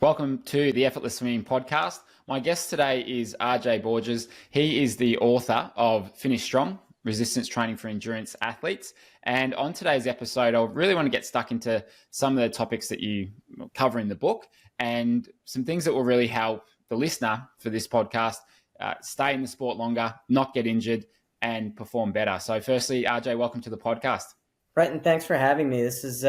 Welcome to the Effortless Swimming Podcast. My guest today is RJ Boergers. He is the author of Finish Strong, Resistance Training for Endurance Athletes. And on today's episode, I really want to get stuck into some of the topics that you cover in the book and some things that will really help the listener for this podcast stay in the sport longer, not get injured, and perform better. So firstly, RJ, welcome to the podcast. Brenton, thanks for having me. This is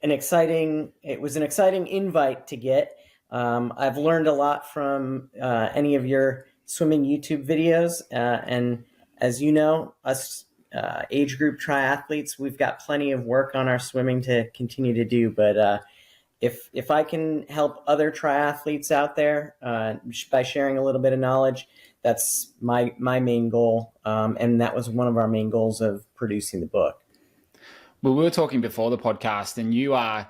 it was an exciting invite to get. I've learned a lot from any of your swimming YouTube videos. And as you know, us age group triathletes, we've got plenty of work on our swimming to continue to do. But if I can help other triathletes out there by sharing a little bit of knowledge, that's my main goal. And that was one of our main goals of producing the book. Well, we were talking before the podcast, and you are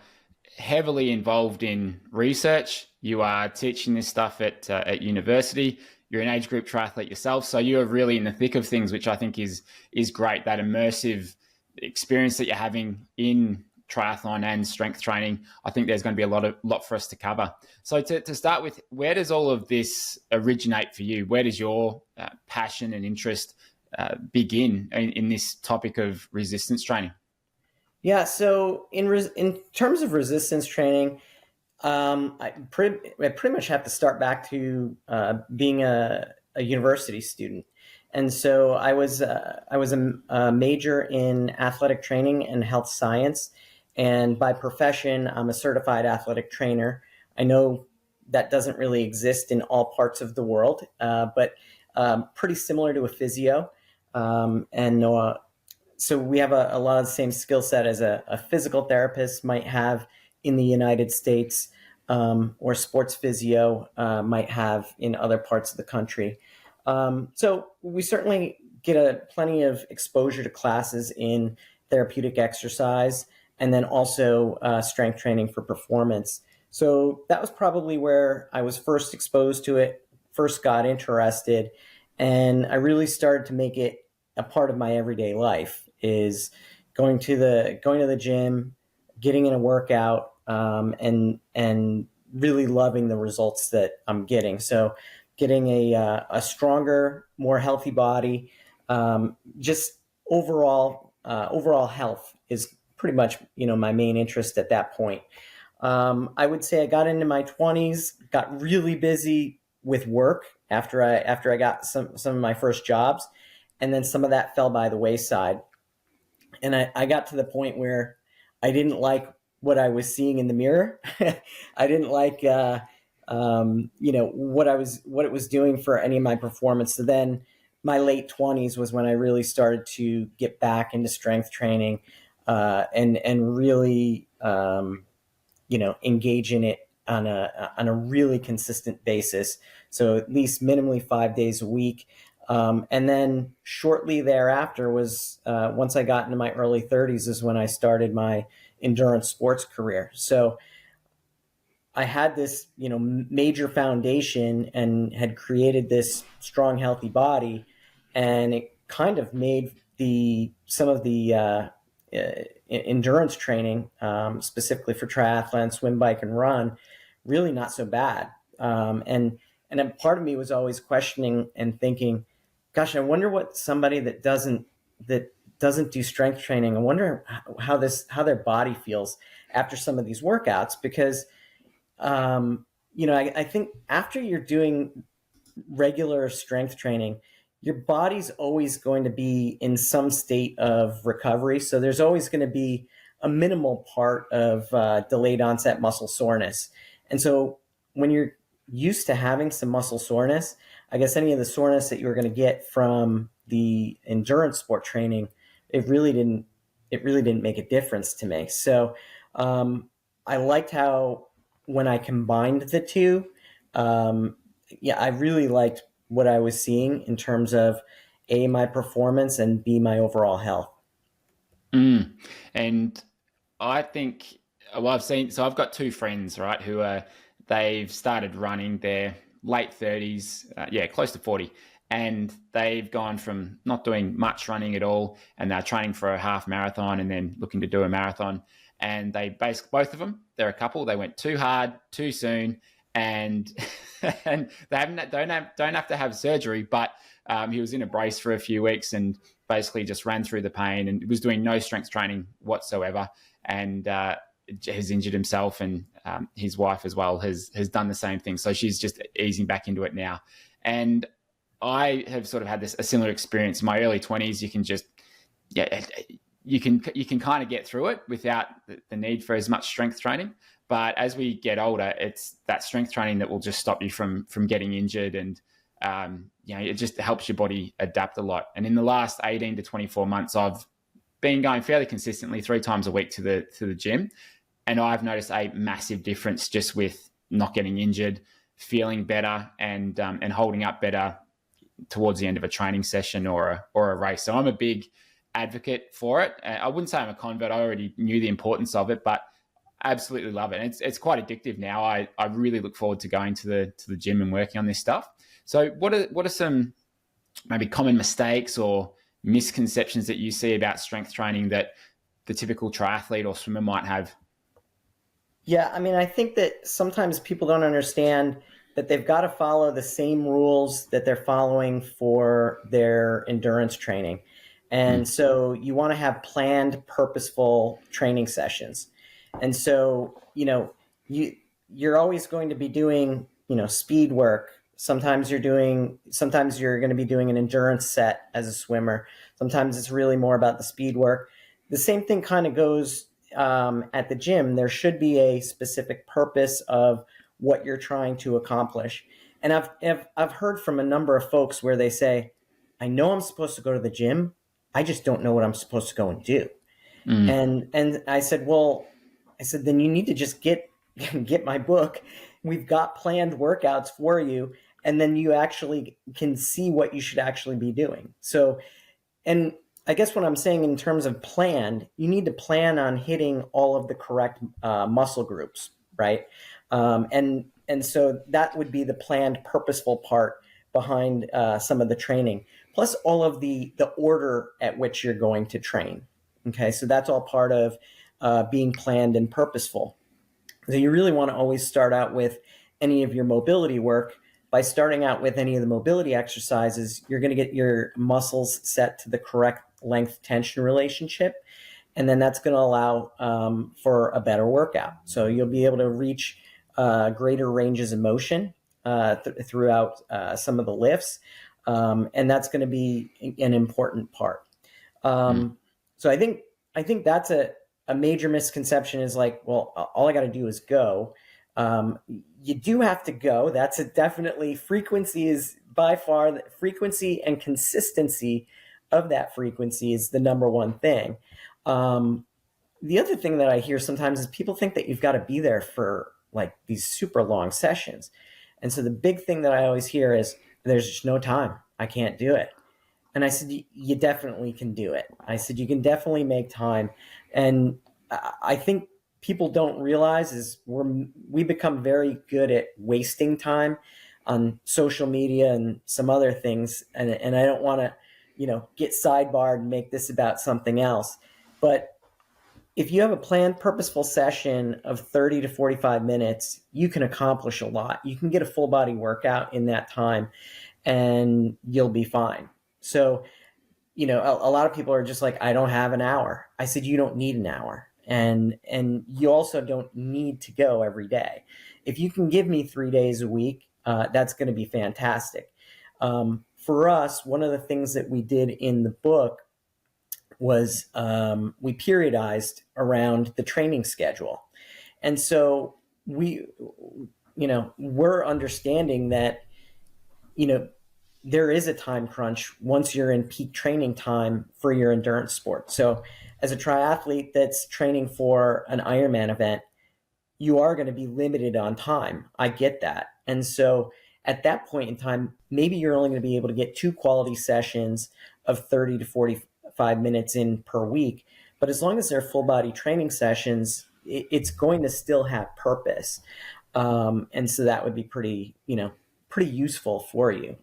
heavily involved in research. You are teaching this stuff at university. You're an age group triathlete yourself, so you are really in the thick of things, which I think is great. That immersive experience that you're having in triathlon and strength training, I think there's going to be a lot for us to cover. So to start with, where does all of this originate for you? Where does your passion and interest begin in this topic of resistance training? Yeah, so in terms of resistance training, I pretty much have to start back to being a university student, and so I was a major in athletic training and health science, and by profession, I'm a certified athletic trainer. I know that doesn't really exist in all parts of the world, but pretty similar to a physio, and so we have a lot of the same skill set as a physical therapist might have in the United States, or sports physio might have in other parts of the country. So we certainly get plenty of exposure to classes in therapeutic exercise and then also strength training for performance. So that was probably where I was first exposed to it, first got interested, and I really started to make it a part of my everyday life. Is going to the gym, getting in a workout, and really loving the results that I'm getting. So getting a stronger, more healthy body, just overall health is pretty much my main interest at that point. I would say I got into my 20s, got really busy with work after I got some of my first jobs, and then some of that fell by the wayside. And I got to the point where I didn't like what I was seeing in the mirror. I didn't like, what it was doing for any of my performance. So then my late 20s was when I really started to get back into strength training, and really, engage in it on a really consistent basis. So at least minimally 5 days a week. And then shortly thereafter was, once I got into my early 30s is when I started my endurance sports career. So I had this, major foundation and had created this strong, healthy body. And it kind of made some of the endurance training, specifically for triathlon, swim, bike, and run, really not so bad. And a part of me was always questioning and thinking, gosh, I wonder what somebody that doesn't do strength training, I wonder how their body feels after some of these workouts, because I think after you're doing regular strength training, your body's always going to be in some state of recovery. So there's always going to be a minimal part of delayed onset muscle soreness. And so when you're used to having some muscle soreness, I guess any of the soreness that you were going to get from the endurance sport training, it really didn't make a difference to me. So I liked how when I combined the two, I really liked what I was seeing in terms of A, my performance, and B, my overall health. And I think, well, I've got two friends, right, they've started running their late 30s, close to 40. And they've gone from not doing much running at all, and they're training for a half marathon and then looking to do a marathon. and they basically, both of them, they're a couple, they went too hard too soon, and and they don't have to have surgery, but he was in a brace for a few weeks and basically just ran through the pain and was doing no strength training whatsoever, and has injured himself, and his wife as well has done the same thing. So she's just easing back into it now. And I have sort of had a similar experience in my early 20s. You can just, you can kind of get through it without the need for as much strength training. But as we get older, it's that strength training that will just stop you from getting injured, and it just helps your body adapt a lot. And in the last 18 to 24 months, I've been going fairly consistently 3 times a week to the gym, and I've noticed a massive difference just with not getting injured, feeling better, and holding up better towards the end of a training session or a race. So I'm a big advocate for it. I wouldn't say I'm a convert. I already knew the importance of it, but I absolutely love it. And it's quite addictive now. I really look forward to going to the gym and working on this stuff. So what are some maybe common mistakes or misconceptions that you see about strength training that the typical triathlete or swimmer might have? Yeah, I mean, I think that sometimes people don't understand that they've got to follow the same rules that they're following for their endurance training. And so you want to have planned, purposeful training sessions. And so, you're always going to be doing, speed work. Sometimes you're going to be doing an endurance set as a swimmer. Sometimes it's really more about the speed work. The same thing kind of goes at the gym. There should be a specific purpose of what you're trying to accomplish. And I've heard from a number of folks where they say, I know I'm supposed to go to the gym. I just don't know what I'm supposed to go and do. And I said, then you need to just get my book. We've got planned workouts for you. And then you actually can see what you should actually be doing. So, and I guess what I'm saying in terms of planned, you need to plan on hitting all of the correct muscle groups, right? And so that would be the planned, purposeful part behind some of the training, plus all of the order at which you're going to train. Okay, so that's all part of being planned and purposeful. So you really want to always start out with any of your mobility work. By starting out with any of the mobility exercises, you're going to get your muscles set to the correct length tension relationship. And then that's going to allow for a better workout. So you'll be able to reach greater ranges of motion throughout some of the lifts. And that's going to be an important part. So I think that's a major misconception is like, well, all I got to do is go. You do have to go. That's definitely frequency is by far the frequency and consistency of that frequency is the number one thing. The other thing that I hear sometimes is people think that you've got to be there for like these super long sessions. And so the big thing that I always hear is there's just no time. I can't do it. And I said, you definitely can do it. I said, you can definitely make time. And I think people don't realize is we become very good at wasting time on social media and some other things. And I don't want to, get sidebarred and make this about something else. But if you have a planned, purposeful session of 30 to 45 minutes, you can accomplish a lot. You can get a full body workout in that time and you'll be fine. So, a lot of people are just like, I don't have an hour. I said, you don't need an hour. And you also don't need to go every day. If you can give me 3 days a week, that's going to be fantastic. For us, one of the things that we did in the book was we periodized around the training schedule. And so we're understanding that, there is a time crunch once you're in peak training time for your endurance sport. So as a triathlete that's training for an Ironman event, you are going to be limited on time. I get that. And so at that point in time, maybe you're only going to be able to get 2 quality sessions of 30 to 45 minutes in per week. But as long as they're full body training sessions, it's going to still have purpose. And so that would be pretty useful for you.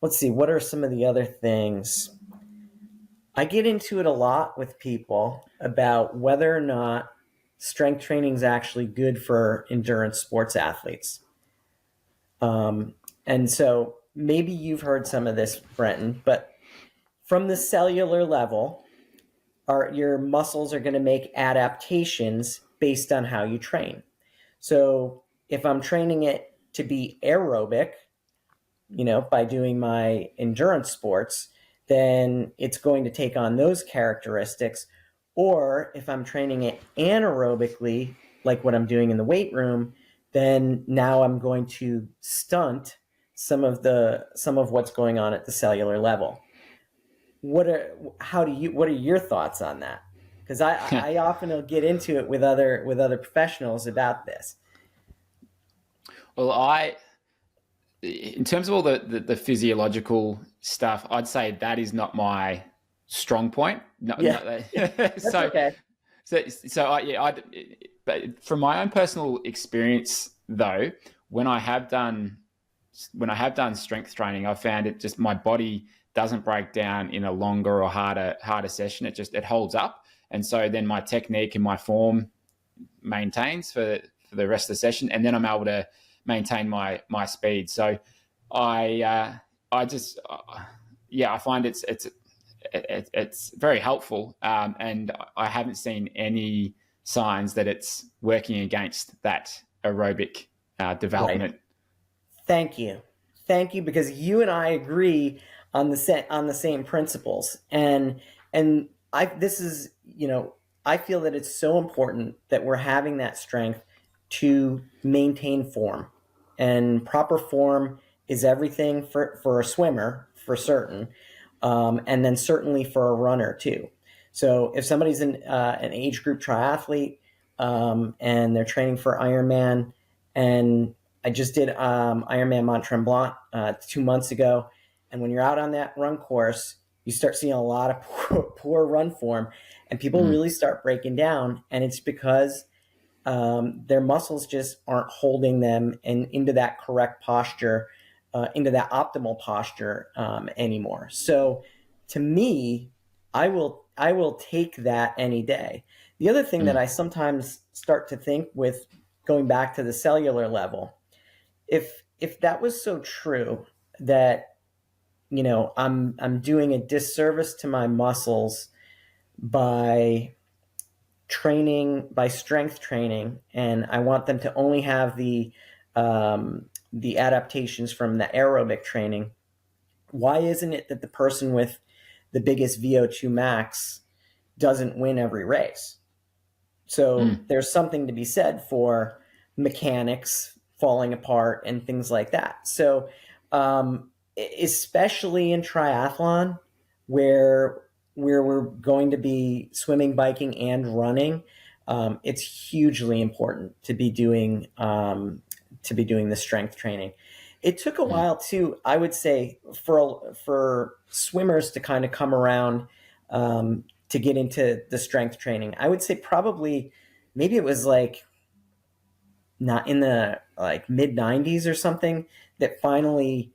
Let's see, what are some of the other things? I get into it a lot with people about whether or not strength training is actually good for endurance sports athletes. Um, and so maybe you've heard some of this, Brenton, but from the cellular level, your muscles are going to make adaptations based on how you train. So if I'm training it to be aerobic, by doing my endurance sports, then it's going to take on those characteristics. Or if I'm training it anaerobically, like what I'm doing in the weight room, then now I'm going to stunt some of what's going on at the cellular level. What are your thoughts on that? Because I often will get into it with other professionals about this. Well, in terms of all the physiological stuff, I'd say that is not my strong point. No, Yeah, no, that's so, okay. but from my own personal experience, though, when I have done strength training, I found it just my body doesn't break down in a longer or harder session. It holds up, and so then my technique and my form maintains for the rest of the session, and then I'm able to maintain my speed. So I just I find it's very helpful, and I haven't seen any signs that it's working against that aerobic Right. development. Thank you, because you and I agree on the same principles, and I this is I feel that it's so important that we're having that strength to maintain form, and proper form is everything for a swimmer for certain, and then certainly for a runner too. So if somebody's an age group triathlete, and they're training for Ironman, and I just did Ironman Mont Tremblant 2 months ago, and when you're out on that run course, you start seeing a lot of poor run form, and people Mm, really start breaking down, and it's because their muscles just aren't holding them and into that correct posture, into that optimal posture anymore. So, to me, I will take that any day. The other thing that mm, I sometimes start to think with going back to the cellular level, if that was so true that I'm doing a disservice to my muscles by strength training, and I want them to only have the adaptations from the aerobic training. Why isn't it that the person with the biggest VO2 max doesn't win every race? So mm, there's something to be said for mechanics falling apart and things like that. So, especially in triathlon, where we're going to be swimming, biking, and running, it's hugely important to be doing the strength training. It took a mm. while too, I would say, for swimmers to kind of come around, to get into the strength training. I would say probably maybe it was like not in the like mid 90s or something that finally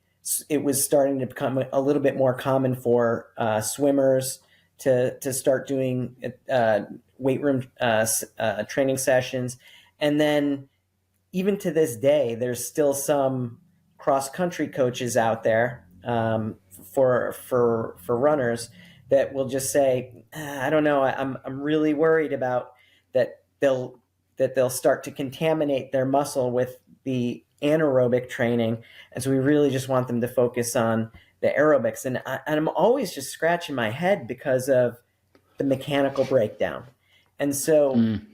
it was starting to become a little bit more common for swimmers to start doing weight room training sessions. And then even to this day, there's still some cross country coaches out there, for runners that will just say, I don't know, I'm really worried about that they'll start to contaminate their muscle with the anaerobic training, and so we really just want them to focus on the aerobics. And I'm always just scratching my head because of the mechanical breakdown. And so Mm.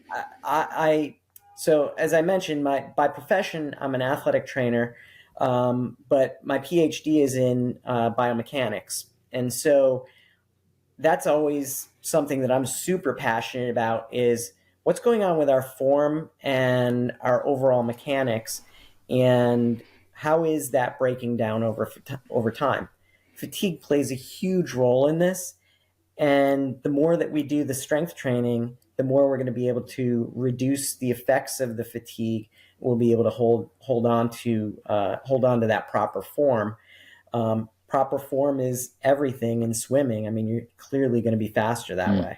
I so as I mentioned, by profession, I'm an athletic trainer, but my PhD is in biomechanics, and so that's always something that I'm super passionate about is what's going on with our form and our overall mechanics, and how is that breaking down over time. Fatigue plays a huge role in this, and the more that we do the strength training, the more we're going to be able to reduce the effects of the fatigue. We'll be able to hold on to that proper form. proper form is everything in swimming. I mean, you're clearly going to be faster that Mm. way.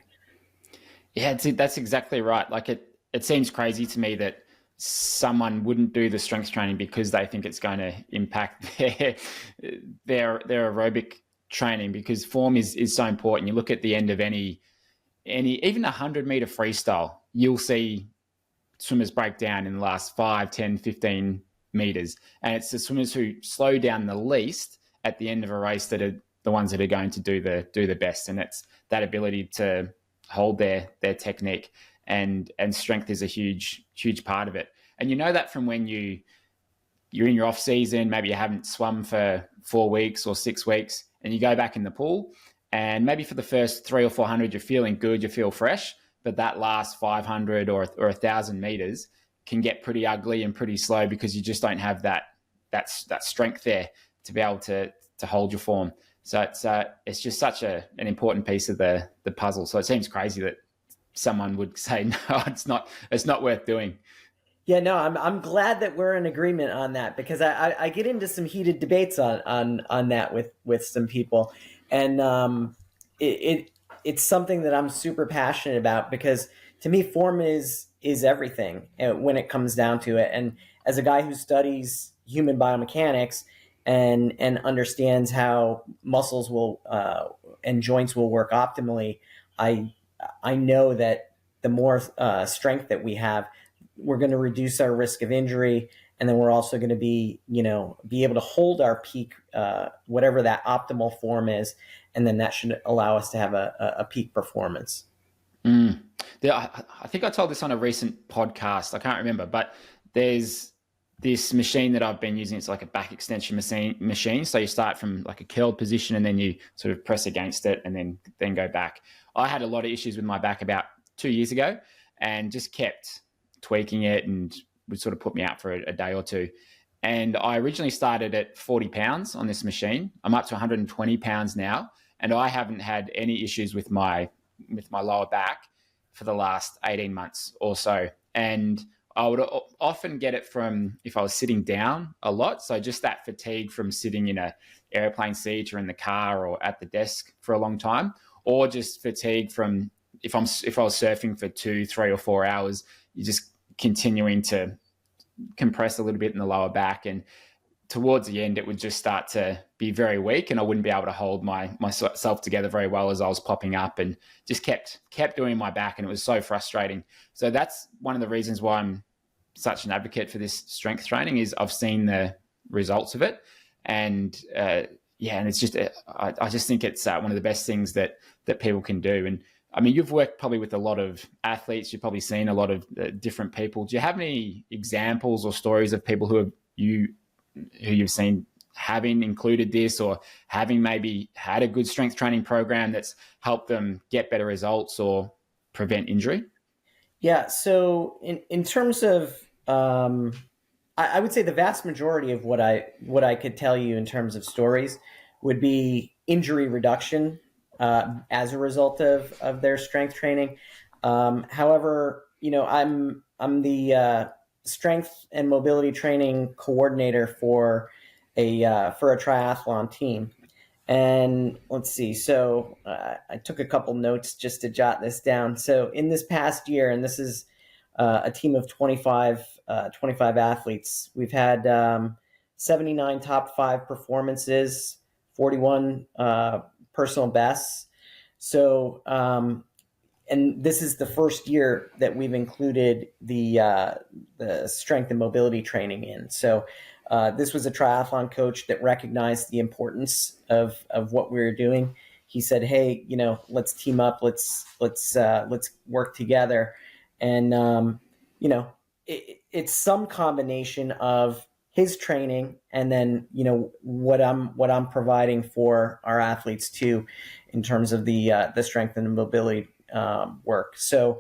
Yeah, that's exactly right. Like it seems crazy to me that someone wouldn't do the strength training because they think it's going to impact their aerobic training, because form is so important. You look at the end of any even 100-meter freestyle, you'll see swimmers break down in the last 5, 10, 15 meters. And it's the swimmers who slow down the least at the end of a race that are the ones that are going to do the best. And it's that ability to hold their technique, and strength is a huge part of it. And you know that from when you're in your off season, maybe you haven't swum for 4 weeks or 6 weeks, and you go back in the pool, and maybe for the first 300 or 400 you're feeling good, you feel fresh, but that last 500 or 1,000 meters can get pretty ugly and pretty slow because you just don't have that strength there to be able to hold your form. So it's just such an important piece of the puzzle. So it seems crazy that someone would say no, it's not worth doing. Yeah, no, I'm glad that we're in agreement on that, because I get into some heated debates on that with some people, and it it's something that I'm super passionate about, because to me form is everything when it comes down to it. And as a guy who studies human biomechanics and understands how muscles will and joints will work optimally, I I know that the more strength that we have, we're going to reduce our risk of injury, and then we're also going to be able to hold our peak, whatever that optimal form is, and then that should allow us to have a peak performance. Mm. I think I told this on a recent podcast. I can't remember, but there's this machine that I've been using. It's like a back extension machine. So you start from like a curled position, and then you sort of press against it, and then go back. I had a lot of issues with my back about 2 years ago, and just kept tweaking it, and would sort of put me out for a day or two. And I originally started at 40 pounds on this machine. I'm up to 120 pounds now, and I haven't had any issues with my lower back for the last 18 months or so. And I would often get it from if I was sitting down a lot. So just that fatigue from sitting in a airplane seat or in the car or at the desk for a long time, or just fatigue from if I was surfing for 2, 3, or 4 hours, you're just continuing to compress a little bit in the lower back. And towards the end, it would just start to be very weak, and I wouldn't be able to hold myself together very well as I was popping up, and just kept doing my back, and it was so frustrating. So that's one of the reasons why I'm such an advocate for this strength training, is I've seen the results of it, and and it's just I just think it's one of the best things that people can do. And I mean, you've worked probably with a lot of athletes, you've probably seen a lot of different people. Do you have any examples or stories of people who you've seen having included this, or having maybe had a good strength training program that's helped them get better results or prevent injury? Yeah. So in terms of, I would say the vast majority of what I could tell you in terms of stories would be injury reduction as a result of their strength training. However, I'm the strength and mobility training coordinator for a triathlon team. And let's see. So I took a couple notes just to jot this down. So in this past year, and this is a team of 25 athletes, we've had 79 top five performances, 41 personal bests. So, and this is the first year that we've included the strength and mobility training in. So this was a triathlon coach that recognized the importance of what we were doing. He said, "Hey, let's team up. Let's work together." And it's some combination of his training and then what I'm providing for our athletes too, in terms of the strength and mobility work. So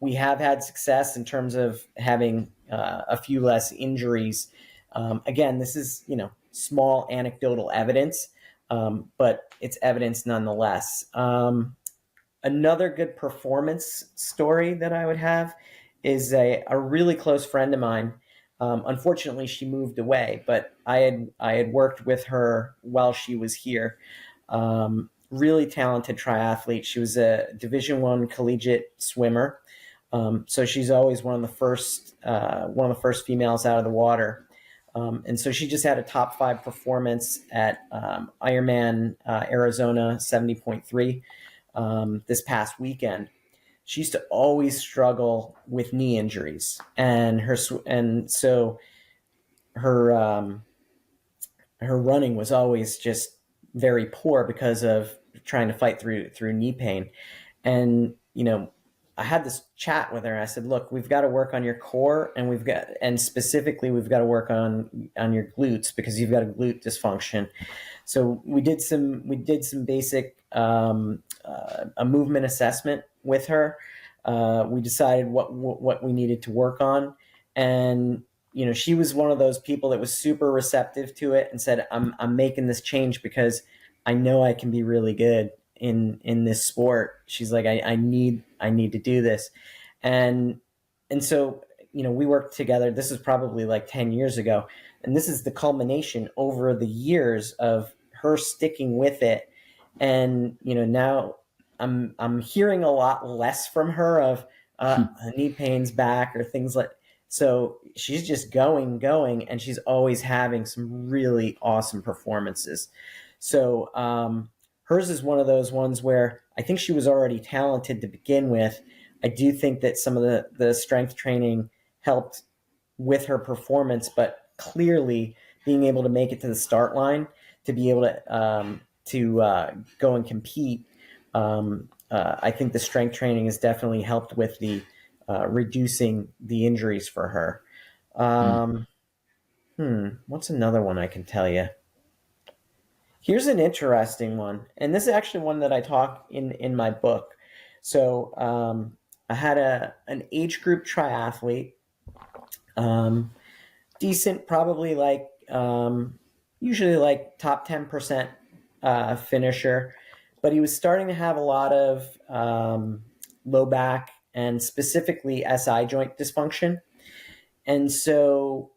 we have had success in terms of having a few less injuries. Again, this is small anecdotal evidence, but it's evidence nonetheless. Another good performance story that I would have is a really close friend of mine. Unfortunately, she moved away, but I had worked with her while she was here. Really talented triathlete. She was a Division I collegiate swimmer, so she's always one of the first females out of the water. And so she just had a top 5 performance at Ironman Arizona 70.3 this past weekend. She used to always struggle with knee injuries, and so her her running was always just very poor because of trying to fight through knee pain. And I had this chat with her. I said, "Look, we've got to work on your core, and specifically, we've got to work on your glutes because you've got a glute dysfunction." So we did some basic a movement assessment with her. We decided what we needed to work on, and she was one of those people that was super receptive to it and said, I'm making this change because I know I can be really good in this sport. She's like, I need to do this. And so, we worked together. This is probably like 10 years ago. And this is the culmination over the years of her sticking with it. And, now I'm hearing a lot less from her of knee pains back or things like. So she's just going, and she's always having some really awesome performances. So hers is one of those ones where I think she was already talented to begin with. I do think that some of the strength training helped with her performance, but clearly being able to make it to the start line, to be able to go and compete, I think the strength training has definitely helped with the reducing the injuries for her. What's another one I can tell you? Here's an interesting one, and this is actually one that I talk in my book. So I had an age group triathlete, decent, probably like usually like top 10% finisher, but he was starting to have a lot of low back and specifically SI joint dysfunction. And so,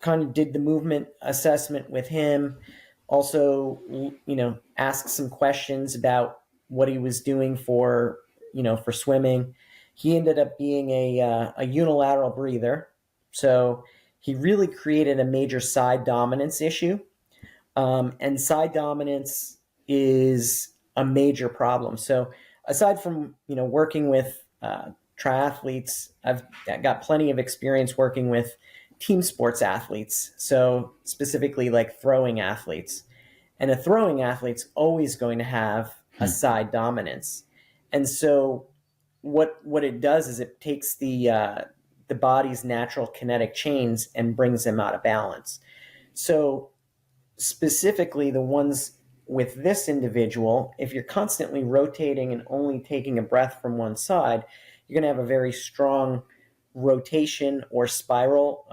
kind of did the movement assessment with him. Also, asked some questions about what he was doing for swimming. He ended up being a unilateral breather. So he really created a major side dominance issue. And side dominance is a major problem. So aside from, working with triathletes, I've got plenty of experience working with team sports athletes. So specifically like throwing athletes. And a throwing athlete's always going to have a side dominance. And so what it does is it takes the body's natural kinetic chains and brings them out of balance. So specifically the ones with this individual, if you're constantly rotating and only taking a breath from one side, you're going to have a very strong rotation or spiral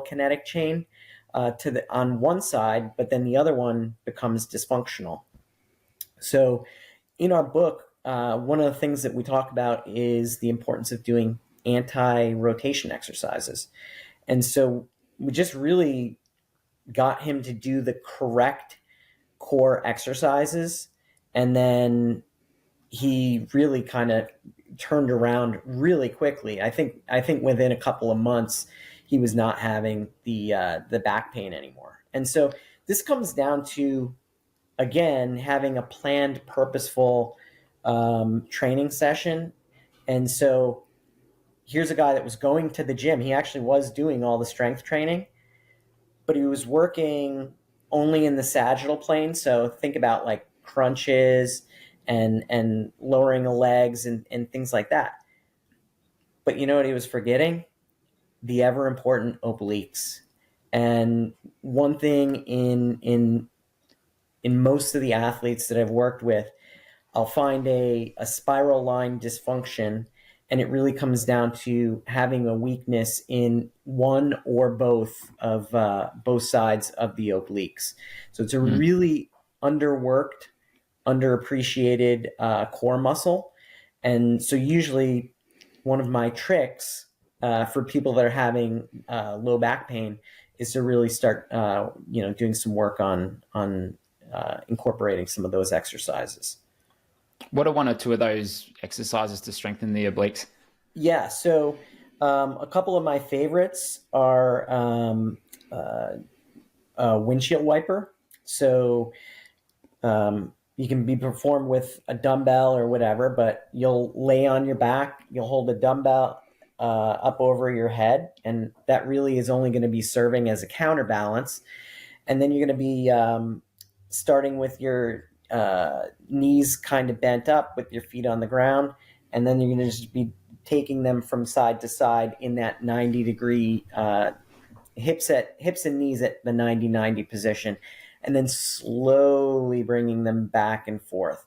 kinetic chain on one side, but then the other one becomes dysfunctional. So in our book, one of the things that we talk about is the importance of doing anti-rotation exercises. And so we just really got him to do the correct core exercises, and then he really kind of turned around really quickly. I think within a couple of months he was not having the back pain anymore. And so this comes down to, again, having a planned, purposeful training session. And so here's a guy that was going to the gym. He actually was doing all the strength training, but he was working only in the sagittal plane. So think about like crunches and lowering the legs and things like that. But you know what he was forgetting? The ever important obliques. And one thing in most of the athletes that I've worked with, I'll find a spiral line dysfunction, and it really comes down to having a weakness in one or both of both sides of the obliques. So it's a really underworked, underappreciated core muscle. And so usually one of my tricks for people that are having low back pain is to really start, doing some work on incorporating some of those exercises. What are one or two of those exercises to strengthen the obliques? Yeah, so a couple of my favorites are windshield wiper. So you can be performed with a dumbbell or whatever, but you'll lay on your back, you'll hold a dumbbell up over your head, and that really is only going to be serving as a counterbalance. And then you're going to be starting with your knees kind of bent up with your feet on the ground, and then you're going to just be taking them from side to side in that 90-degree hips and knees at the 90-90 position, and then slowly bringing them back and forth.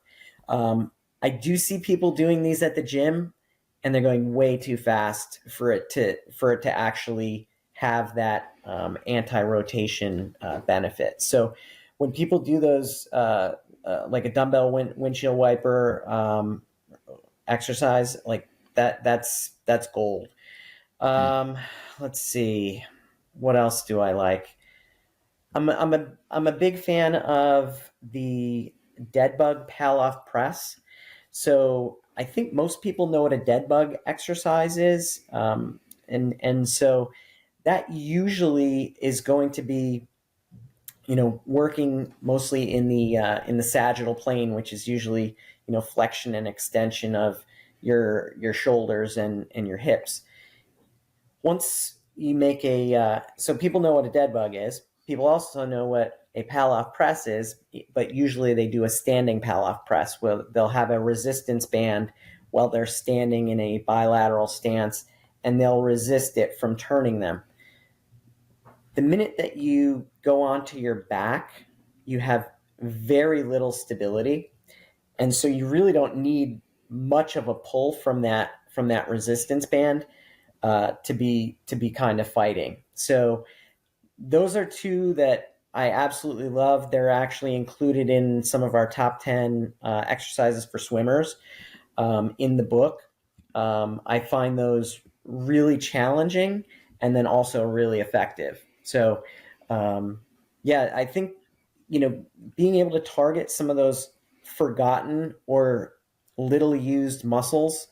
I do see people doing these at the gym, and they're going way too fast for it to actually have that anti-rotation benefit. So when people do those, like a dumbbell windshield wiper exercise, like that's gold. Mm. Um, let's see, what else do I like? I'm a big fan of the dead bug Palloff press. So I think most people know what a dead bug exercise is, and so that usually is going to be, working mostly in the sagittal plane, which is usually, flexion and extension of your shoulders and your hips. Once you make so people know what a dead bug is. People also know what a Palloff press is, but usually they do a standing Palloff press where they'll have a resistance band while they're standing in a bilateral stance, and they'll resist it from turning them. The minute that you go onto your back, you have very little stability, and so you really don't need much of a pull from that resistance band to be kind of fighting. So those are two that I absolutely love. They're actually included in some of our top 10 exercises for swimmers in the book. I find those really challenging and then also really effective. So, yeah, I think, being able to target some of those forgotten or little used muscles,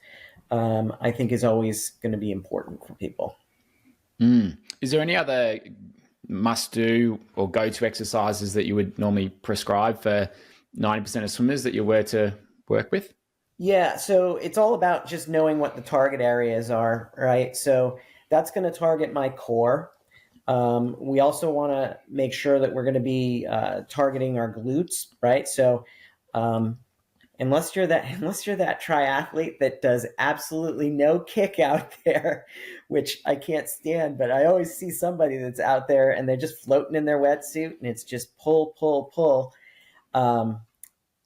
I think is always going to be important for people. Mm. Is there any other must do or go to exercises that you would normally prescribe for 90% of swimmers that you were to work with? Yeah, so it's all about just knowing what the target areas are, right? So that's going to target my core. We also want to make sure that we're going to be targeting our glutes, right? So um, unless you're that triathlete that does absolutely no kick out there, which I can't stand, but I always see somebody that's out there and they're just floating in their wetsuit and it's just pull, pull, pull. Um,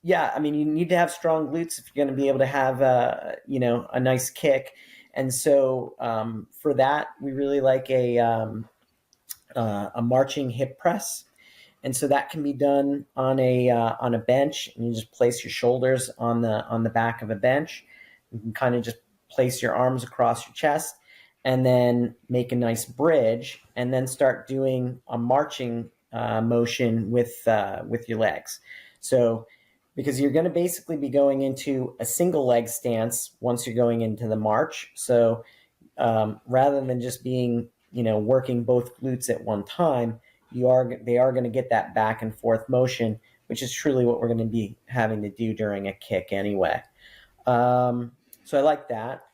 yeah, I mean, you need to have strong glutes if you're going to be able to have a nice kick. And so for that, we really like a marching hip press. And so that can be done on a bench, and you just place your shoulders on the back of a bench. You can kind of just place your arms across your chest, and then make a nice bridge, and then start doing a marching motion with your legs. So, because you're going to basically be going into a single leg stance once you're going into the march. So rather than just being, working both glutes at one time, they are going to get that back and forth motion, which is truly what we're going to be having to do during a kick anyway. So I like that.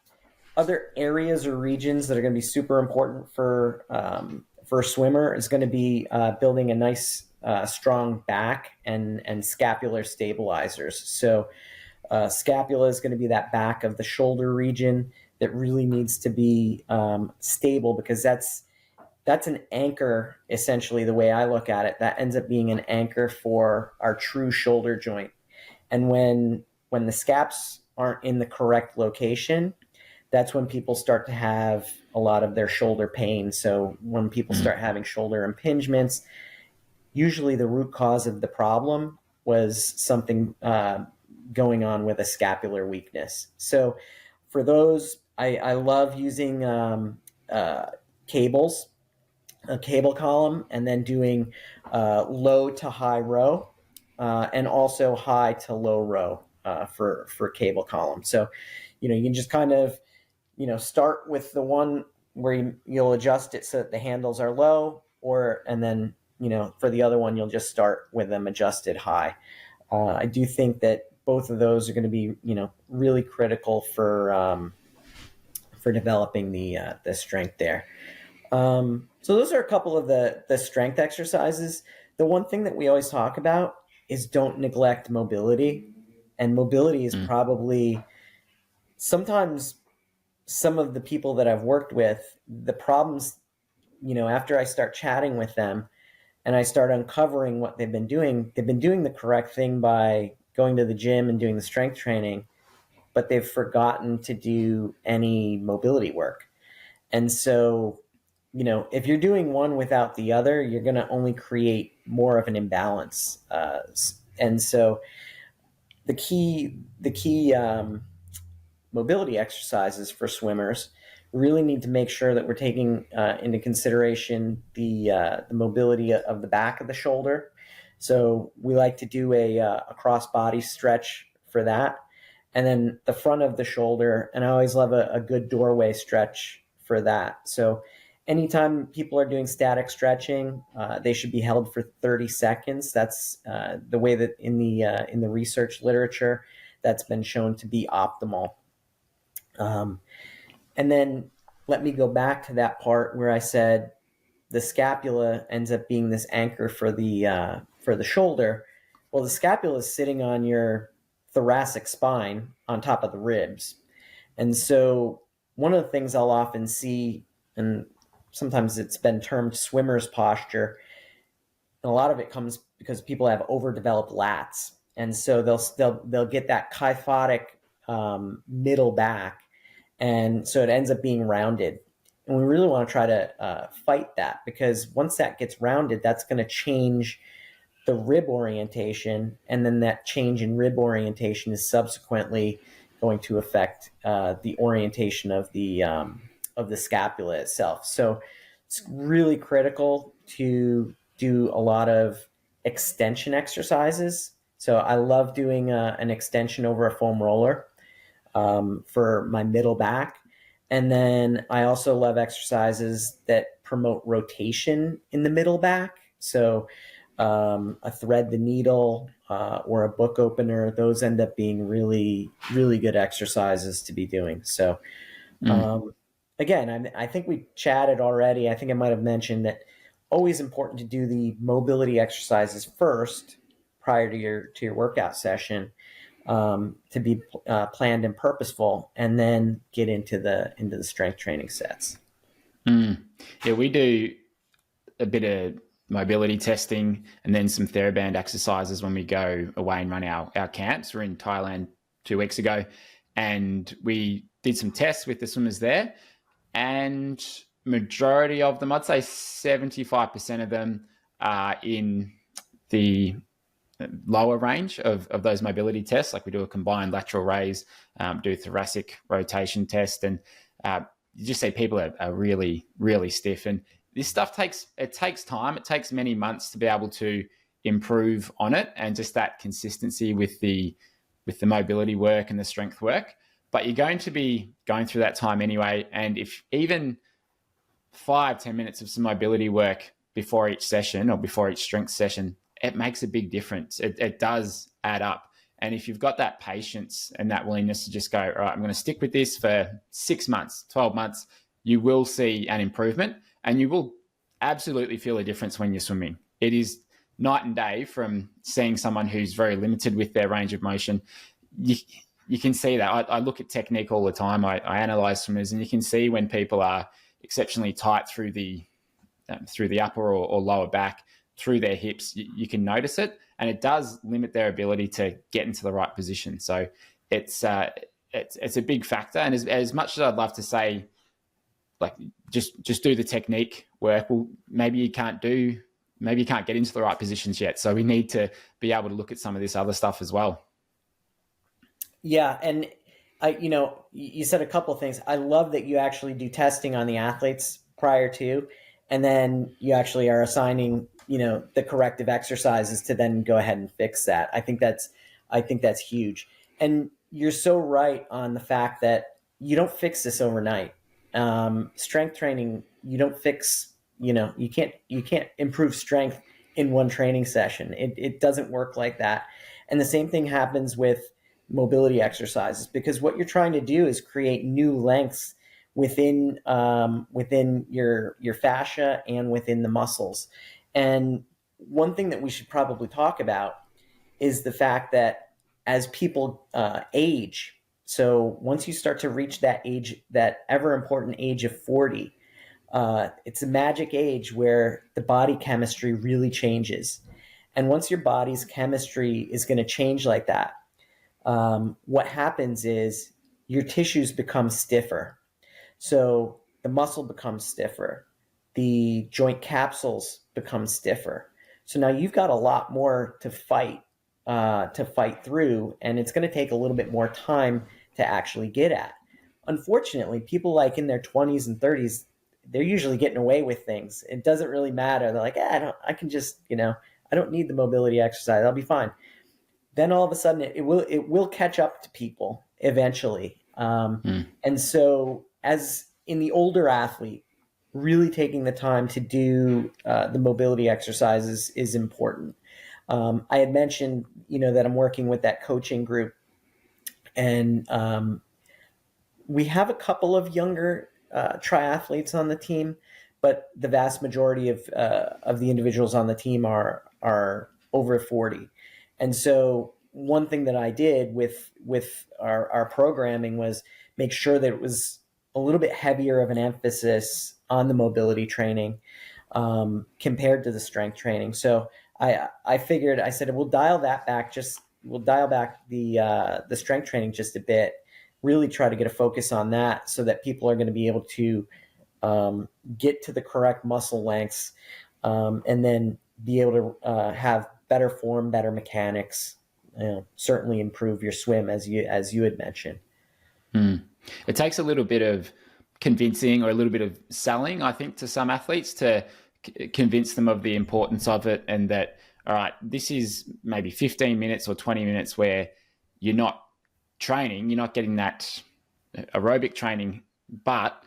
Other areas or regions that are going to be super important for a swimmer is going to be building a nice strong back and scapular stabilizers. So scapula is going to be that back of the shoulder region that really needs to be stable, because that's an anchor, essentially, the way I look at it. That ends up being an anchor for our true shoulder joint. And when the scaps aren't in the correct location, that's when people start to have a lot of their shoulder pain. So when people Mm. start having shoulder impingements, usually the root cause of the problem was something going on with a scapular weakness. So for those, I love using cables, a cable column, and then doing low to high row, and also high to low row for cable column. So, you can just kind of, start with the one where you'll adjust it so that the handles are low, and then, for the other one, you'll just start with them adjusted high. I do think that both of those are going to be, really critical for developing the strength there. So those are a couple of the strength exercises. The one thing that we always talk about is don't neglect mobility. And mobility is probably sometimes some of the people that I've worked with, the problems, after I start chatting with them and I start uncovering what they've been doing the correct thing by going to the gym and doing the strength training, but they've forgotten to do any mobility work. And so, if you're doing one without the other, you're going to only create more of an imbalance. And so the key mobility exercises for swimmers really need to make sure that we're taking into consideration the mobility of the back of the shoulder. So we like to do a cross body stretch for that. And then the front of the shoulder, and I always love a good doorway stretch for that. So anytime people are doing static stretching, they should be held for 30 seconds. That's the way that in the research literature that's been shown to be optimal. And then let me go back to that part where I said the scapula ends up being this anchor for the shoulder. Well, the scapula is sitting on your thoracic spine on top of the ribs. And so one of the things I'll often see, and sometimes it's been termed swimmer's posture, and a lot of it comes because people have overdeveloped lats. And so they'll get that kyphotic middle back, and so it ends up being rounded. And we really want to try to fight that, because once that gets rounded, that's going to change the rib orientation, and then that change in rib orientation is subsequently going to affect the orientation of the scapula itself. So it's really critical to do a lot of extension exercises. So I love doing an extension over a foam roller for my middle back. And then I also love exercises that promote rotation in the middle back. So a thread the needle or a book opener, those end up being really, really good exercises to be doing. So again, I think we chatted already. I think I might have mentioned that always important to do the mobility exercises first prior to your workout session, to be planned and purposeful, and then get into the strength training sets. Yeah, we do a bit of mobility testing and then some TheraBand exercises when we go away and run our camps. We're in Thailand 2 weeks ago, and we did some tests with the swimmers there, and majority of them, I'd say 75% of them, are in the lower range of those mobility tests. Like we do a combined lateral raise, do a thoracic rotation test, and you just see people are really, really stiff. And this stuff takes time. It takes many months to be able to improve on it, and just that consistency with the mobility work and the strength work. But you're going to be going through that time anyway. And if even 5-10 minutes of some mobility work before each session or before each strength session, it makes a big difference. It does add up. And if you've got that patience and that willingness to just go, all right, I'm going to stick with this for 6 months, 12 months, you will see an improvement, and you will absolutely feel a difference when you're swimming. It is night and day from seeing someone who's very limited with their range of motion. You can see that. I look at technique all the time. I analyze swimmers, and you can see when people are exceptionally tight through the upper or lower back, through their hips. You can notice it, and it does limit their ability to get into the right position. So it's a big factor. And as much as I'd love to say, like, just do the technique work, well, maybe you can't get into the right positions yet. So we need to be able to look at some of this other stuff as well. Yeah, and You said a couple of things. I love that you actually do testing on the athletes prior to, and then you actually are assigning, the corrective exercises to then go ahead and fix that. I think that's huge. And you're so right on the fact that you don't fix this overnight. Strength training, you don't fix, you can't improve strength in one training session. It doesn't work like that. And the same thing happens with mobility exercises, because what you're trying to do is create new lengths within your fascia and within the muscles. And one thing that we should probably talk about is the fact that as people age, so once you start to reach that age, that ever important age of 40, it's a magic age where the body chemistry really changes. And once your body's chemistry is going to change like that, what happens is your tissues become stiffer. So the muscle becomes stiffer. The joint capsules become stiffer. So now you've got a lot more to fight through, and it's going to take a little bit more time to actually get at. Unfortunately, people like in their 20s and 30s, they're usually getting away with things. It doesn't really matter. They're like, I can just, I don't need the mobility exercise. I'll be fine. Then all of a sudden it will catch up to people eventually. And so as in the older athlete, really taking the time to do the mobility exercises is important. I had mentioned, that I'm working with that coaching group, and we have a couple of younger triathletes on the team, but the vast majority of the individuals on the team are over 40. And so one thing that I did with our programming was make sure that it was a little bit heavier of an emphasis on the mobility training compared to the strength training. So I figured, I said, we'll dial back the strength training just a bit, really try to get a focus on that so that people are going to be able to get to the correct muscle lengths, and then be able to have better form, better mechanics, certainly improve your swim as you had mentioned. It takes a little bit of convincing or a little bit of selling, I think, to some athletes to convince them of the importance of it, and that, all right, this is maybe 15 minutes or 20 minutes where you're not training, you're not getting that aerobic training, but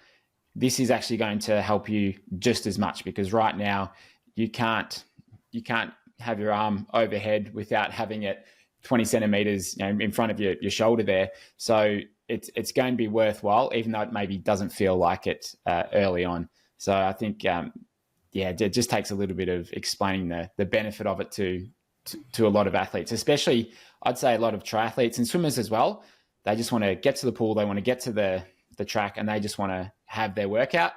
this is actually going to help you just as much, because right now you can't have your arm overhead without having it 20 centimeters in front of your shoulder there. So it's going to be worthwhile, even though it maybe doesn't feel like it early on. So I think, it just takes a little bit of explaining the benefit of it to a lot of athletes, especially I'd say a lot of triathletes and swimmers as well. They just want to get to the pool, they want to get to the track, and they just want to have their workout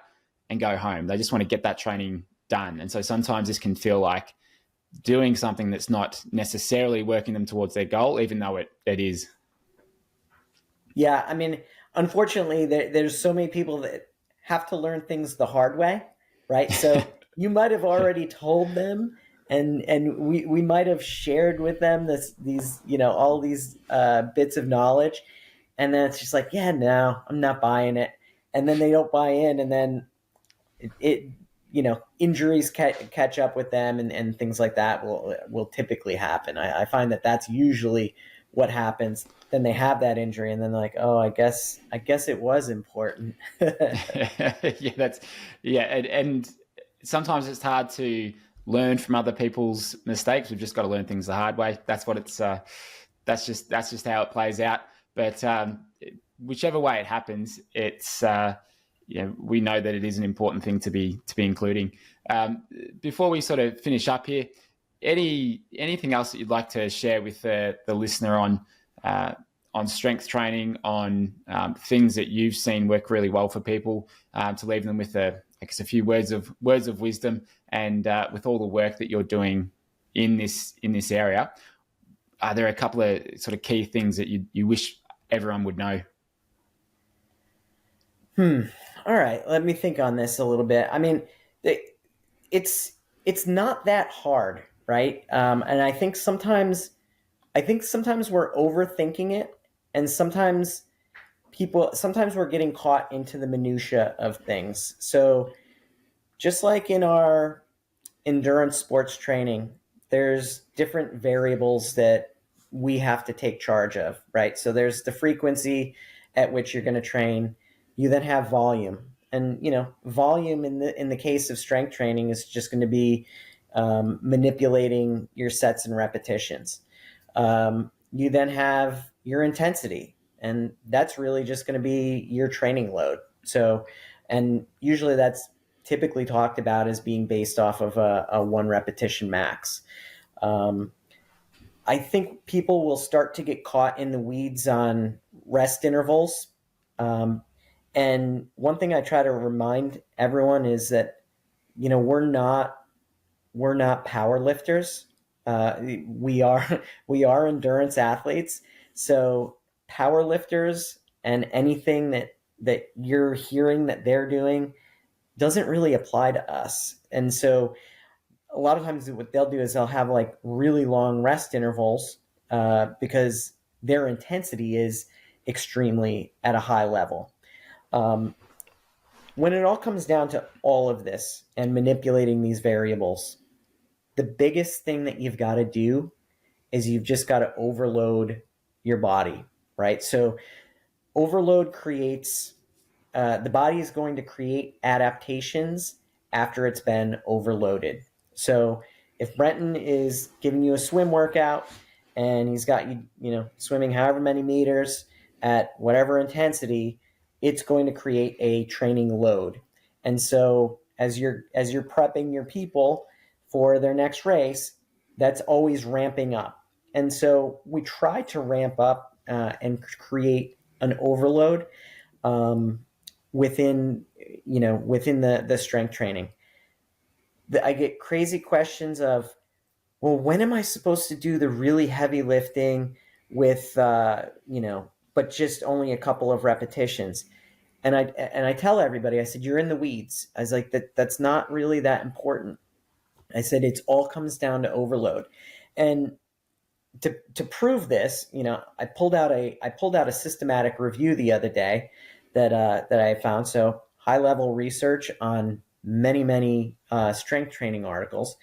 and go home. They just want to get that training done. And so sometimes this can feel like doing something that's not necessarily working them towards their goal, even though it is. Yeah, I mean, unfortunately, there's so many people that have to learn things the hard way, right? So you might have already told them, and we might have shared with them these all these bits of knowledge, and then it's just like, yeah, no, I'm not buying it, and then they don't buy in, and then it injuries catch up with them, and things like that will typically happen. I find that that's usually what happens. Then they have that injury, and then they're like, oh, I guess it was important. And sometimes it's hard to learn from other people's mistakes. We've just got to learn things the hard way. That's what it's. That's just how it plays out. But whichever way it happens, it's we know that it is an important thing to be including. Before we sort of finish up here, anything else that you'd like to share with the listener on strength training, on things that you've seen work really well for people, to leave them with a few words of wisdom, and with all the work that you're doing in this area, are there a couple of sort of key things that you wish everyone would know? All right, let me think on this a little bit. I mean, it's not that hard, right? And I think sometimes we're overthinking it, and sometimes sometimes we're getting caught into the minutia of things. So just like in our endurance sports training, there's different variables that we have to take charge of, right? So there's the frequency at which you're going to train. You then have volume, and volume in the case of strength training is just going to be manipulating your sets and repetitions. You then have your intensity, and that's really just going to be your training load. So, and usually that's typically talked about as being based off of a one repetition max. I think people will start to get caught in the weeds on rest intervals. And one thing I try to remind everyone is that, we're not power lifters. We are we are endurance athletes. So power lifters and anything that you're hearing that they're doing doesn't really apply to us. And so a lot of times what they'll do is they'll have like really long rest intervals because their intensity is extremely at a high level. Um, when it all comes down to all of this and manipulating these variables, the biggest thing that you've got to do is you've just got to overload your body, right? So overload creates the body is going to create adaptations after it's been overloaded. So if Brenton is giving you a swim workout and he's got you swimming however many meters at whatever intensity, it's going to create a training load. And so as you're prepping your people for their next race, that's always ramping up. And so we try to ramp up and create an overload within the strength training. I get crazy questions of, well, when am I supposed to do the really heavy lifting with but just only a couple of repetitions? And I tell everybody, I said, you're in the weeds. I was like, that's not really that important. I said, it all comes down to overload. And to prove this, I pulled out a systematic review the other day that I found. So high level research on many strength training articles,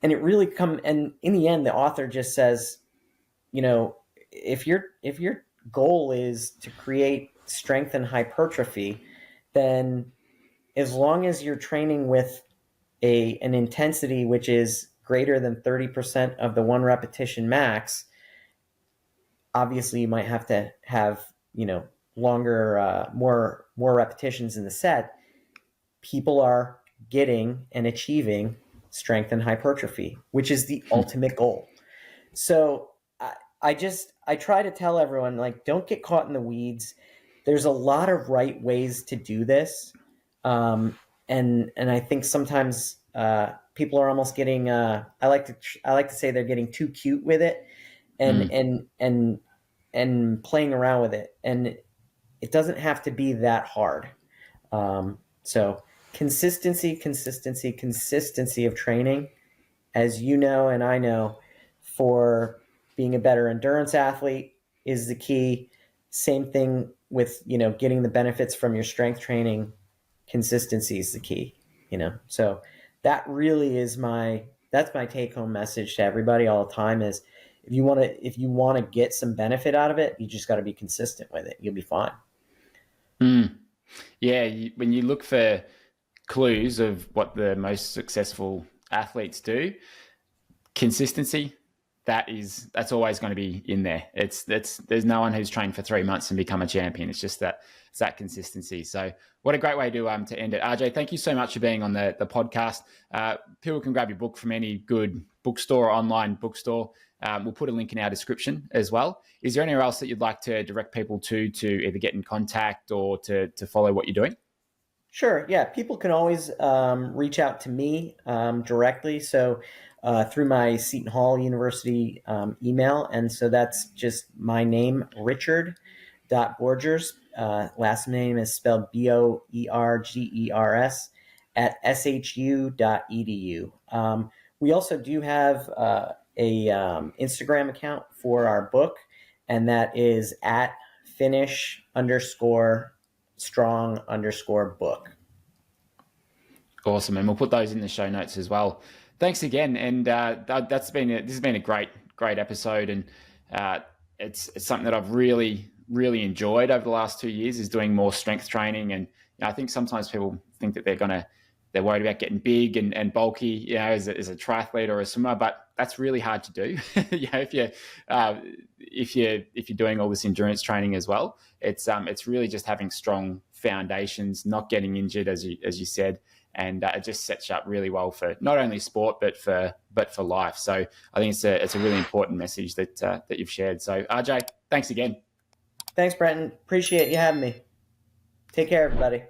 and it really and in the end, the author just says, if your goal is to create strength and hypertrophy, then as long as you're training with an intensity which is greater than 30% of the one repetition max, obviously you might have to have longer more repetitions in the set. People are getting and achieving strength and hypertrophy, which is the ultimate goal. So I try to tell everyone, like, don't get caught in the weeds. There's a lot of right ways to do this, and I think sometimes people are almost getting I like to say they're getting too cute with it, and playing around with it, and it doesn't have to be that hard. So consistency of training, as you know and I know, for being a better endurance athlete is the key. Same thing with getting the benefits from your strength training. Consistency is the key. So that really is that's my take home message to everybody all the time is, if you want to get some benefit out of it, you just got to be consistent with it. You'll be fine. Yeah, when you look for clues of what the most successful athletes do, consistency, that's always going to be in there. There's no one who's trained for 3 months and become a champion. It's just that consistency. So what a great way to end it. RJ, thank you so much for being on the podcast. People can grab your book from any good bookstore or online bookstore. We'll put a link in our description as well. Is there anywhere else that you'd like to direct people to either get in contact or to follow what you're doing? Sure. Yeah. People can always reach out to me directly. So through my Seton Hall University email. And so that's just my name, Richard.Boergers. Last name is spelled Boergers @shu.edu. We also do have a Instagram account for our book, and that is finish_strong_book. Awesome, and we'll put those in the show notes as well. Thanks again, and this has been a great episode, and it's something that I've really enjoyed over the last 2 years, is doing more strength training. And I think sometimes people think that they're worried about getting big and bulky, as a triathlete or a swimmer, but that's really hard to do. If you're doing all this endurance training as well, it's really just having strong foundations, not getting injured, as you said, and it just sets you up really well for not only sport but for life. So I think it's a really important message that you've shared. So RJ, thanks again. Thanks, Brenton. Appreciate you having me. Take care, everybody.